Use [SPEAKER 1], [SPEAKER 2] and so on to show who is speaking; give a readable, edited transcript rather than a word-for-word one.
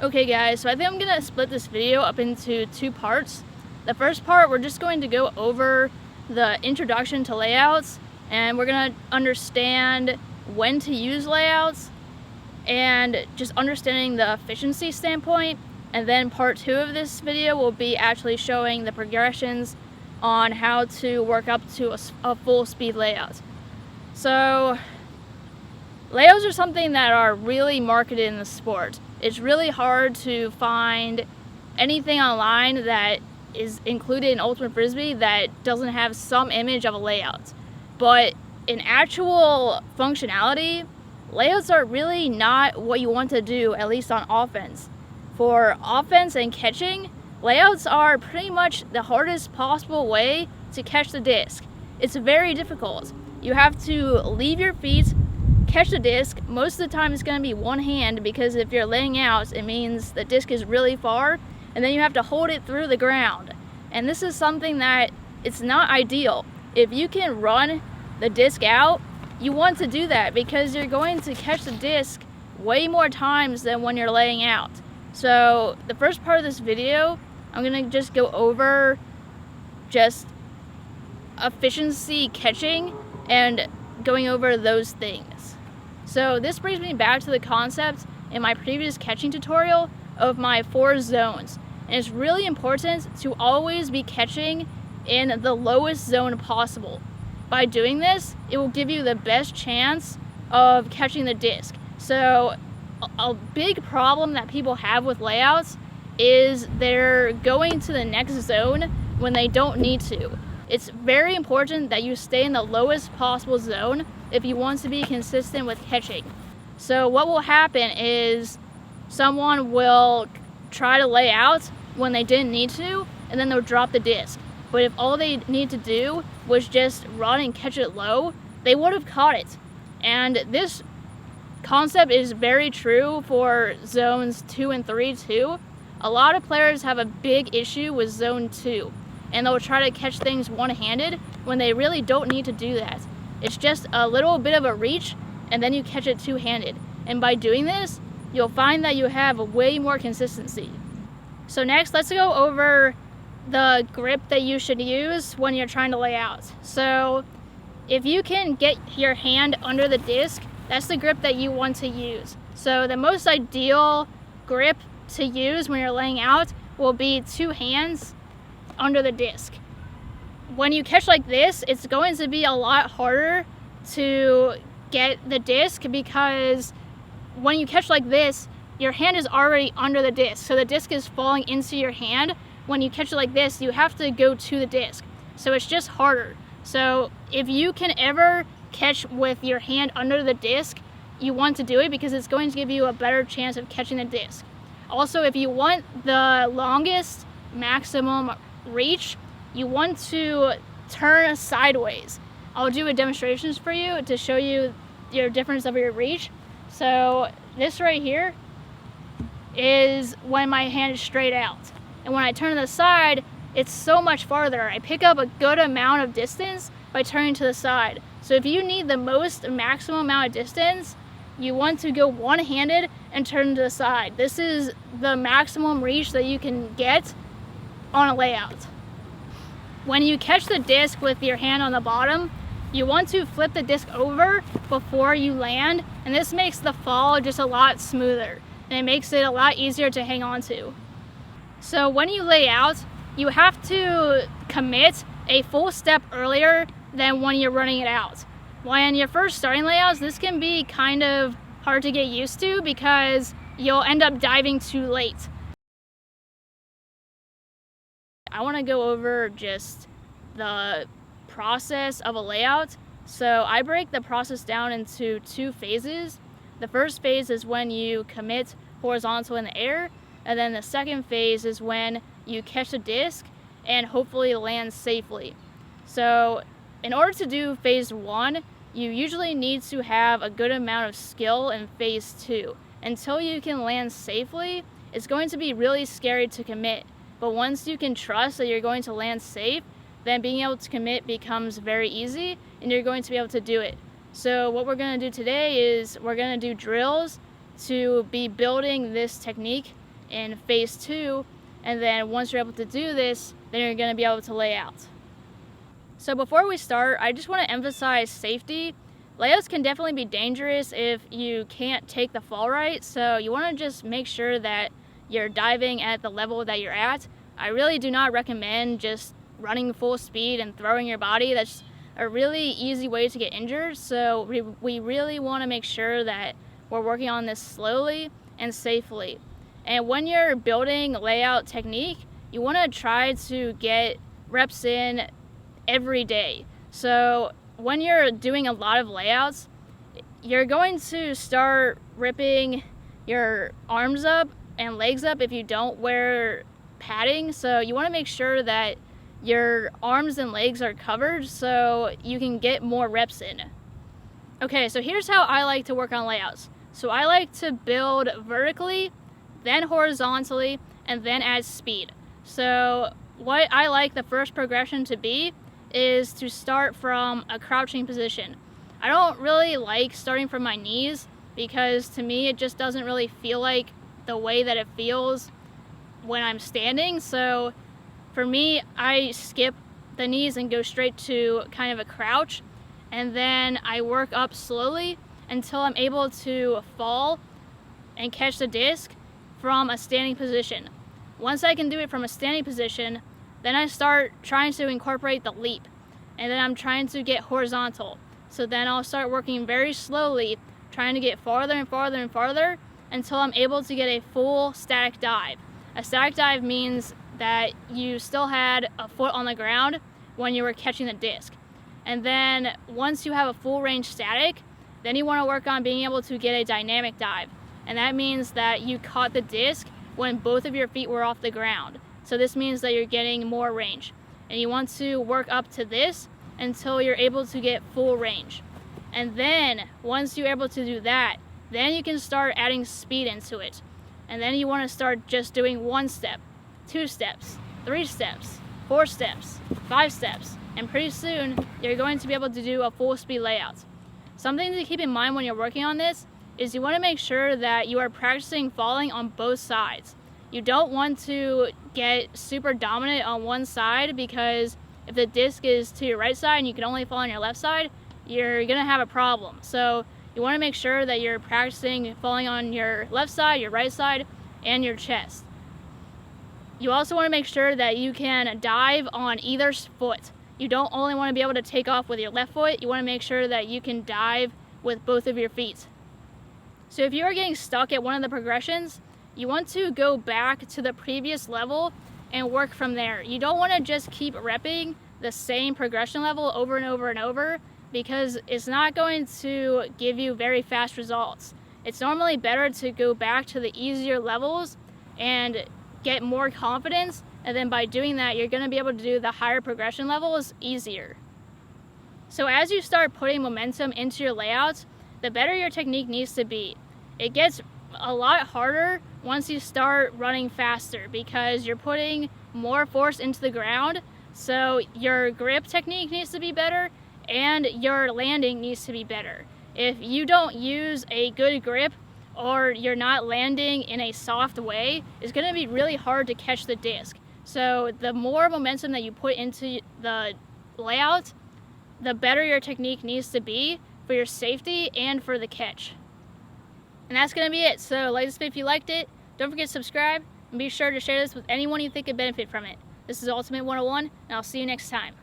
[SPEAKER 1] Okay guys, so I think I'm going to split this video up into two parts. The first part, we're just going to go over the introduction to layouts, and we're going to understand when to use layouts and just understanding the efficiency standpoint. And then part two of this video will be actually showing the progressions on how to work up to a full speed layout. So layouts are something that are really marketed in the sport. It's really hard to find anything online that is included in Ultimate Frisbee that doesn't have some image of a layout. But in actual functionality, layouts are really not what you want to do, at least on offense. For offense and catching, layouts are pretty much the hardest possible way to catch the disc. It's very difficult. You have to leave your feet, catch the disc. Most of the time it's going to be one hand, because if you're laying out, it means the disc is really far, and then you have to hold it through the ground. And this is something that it's not ideal. If you can run the disc out, you want to do that because you're going to catch the disc way more times than when you're laying out. So the first part of this video, I'm going to just go over just efficiency catching and going over those things. So this brings me back to the concept in my previous catching tutorial of my 4 zones. And it's really important to always be catching in the lowest zone possible. By doing this, it will give you the best chance of catching the disc. So a big problem that people have with layouts is they're going to the next zone when they don't need to. It's very important that you stay in the lowest possible zone if you want to be consistent with catching. So what will happen is someone will try to lay out when they didn't need to, and then they'll drop the disc. But if all they need to do was just run and catch it low, they would have caught it. And this concept is very true for zones 2 and 3 too. A lot of players have a big issue with zone 2, and they'll try to catch things one-handed when they really don't need to do that. It's just a little bit of a reach, and then you catch it two-handed. And by doing this, you'll find that you have way more consistency. So next, let's go over the grip that you should use when you're trying to lay out. So if you can get your hand under the disc, that's the grip that you want to use. So the most ideal grip to use when you're laying out will be 2 hands under the disc. When you catch like this, it's going to be a lot harder to get the disc, because when you catch like this, your hand is already under the disc, so the disc is falling into your hand. When you catch it like this, you have to go to the disc, so it's just harder. So if you can ever catch with your hand under the disc, you want to do it because it's going to give you a better chance of catching the disc. Also, if you want the longest maximum reach, you want to turn sideways. I'll do a demonstration for you to show you your difference of your reach. So this right here is when my hand is straight out. And when I turn to the side, it's so much farther. I pick up a good amount of distance by turning to the side. So if you need the most maximum amount of distance, you want to go one-handed and turn to the side. This is the maximum reach that you can get on a layout. When you catch the disc with your hand on the bottom, you want to flip the disc over before you land, and this makes the fall just a lot smoother, and it makes it a lot easier to hang on to. So when you lay out, you have to commit a full step earlier than when you're running it out. When you're first starting layouts, this can be kind of hard to get used to because you'll end up diving too late. I want to go over just the process of a layout. So I break the process down into 2 phases. The first phase is when you commit horizontal in the air, and then the second phase is when you catch the disc and hopefully land safely. So in order to do phase 1, you usually need to have a good amount of skill in phase 2. Until you can land safely, it's going to be really scary to commit. But once you can trust that you're going to land safe, then being able to commit becomes very easy, and you're going to be able to do it. So what we're going to do today is we're going to do drills to be building this technique in phase 2, and then once you're able to do this, then you're going to be able to lay out. So before we start, I just want to emphasize safety. Layouts can definitely be dangerous if you can't take the fall right, so you want to just make sure that you're diving at the level that you're at. I really do not recommend just running full speed and throwing your body. That's a really easy way to get injured, so we really want to make sure that we're working on this slowly and safely. And when you're building layout technique, you want to try to get reps in every day. So when you're doing a lot of layouts, you're going to start ripping your arms up and legs up if you don't wear padding. So you want to make sure that your arms and legs are covered so you can get more reps in. Okay, so here's how I like to work on layouts. So I like to build vertically, then horizontally, and then add speed. So what I like the first progression to be is to start from a crouching position. I don't really like starting from my knees because to me it just doesn't really feel like the way that it feels when I'm standing. So for me, I skip the knees and go straight to kind of a crouch, and then I work up slowly until I'm able to fall and catch the disc from a standing position. Once I can do it from a standing position, then I start trying to incorporate the leap, and then I'm trying to get horizontal. So then I'll start working very slowly, trying to get farther and farther and farther until I'm able to get a full static dive. A static dive means that you still had a foot on the ground when you were catching the disc. And then once you have a full range static, then you want to work on being able to get a dynamic dive. And that means that you caught the disc when both of your feet were off the ground. So this means that you're getting more range. And you want to work up to this until you're able to get full range. And then once you're able to do that, then you can start adding speed into it. And then you want to start just doing 1 step, 2 steps, 3 steps, 4 steps, 5 steps, and pretty soon you're going to be able to do a full speed layout. Something to keep in mind when you're working on this is you want to make sure that you are practicing falling on both sides. You don't want to get super dominant on one side, because if the disc is to your right side and you can only fall on your left side, you're going to have a problem. So you want to make sure that you're practicing falling on your left side, your right side, and your chest. You also want to make sure that you can dive on either foot. You don't only want to be able to take off with your left foot, you want to make sure that you can dive with both of your feet. So if you are getting stuck at one of the progressions, you want to go back to the previous level and work from there. You don't want to just keep repping the same progression level over and over and over, because it's not going to give you very fast results. It's normally better to go back to the easier levels and get more confidence, and then by doing that you're going to be able to do the higher progression levels easier. So as you start putting momentum into your layouts, the better your technique needs to be. It gets a lot harder once you start running faster, because you're putting more force into the ground, so your grip technique needs to be better and your landing needs to be better. If you don't use a good grip, or you're not landing in a soft way, it's going to be really hard to catch the disc. So the more momentum that you put into the layout, the better your technique needs to be for your safety and for the catch. And that's going to be it. So like this video if you liked it. Don't forget to subscribe, and be sure to share this with anyone you think could benefit from it. This is Ultimate 101, and I'll see you next time.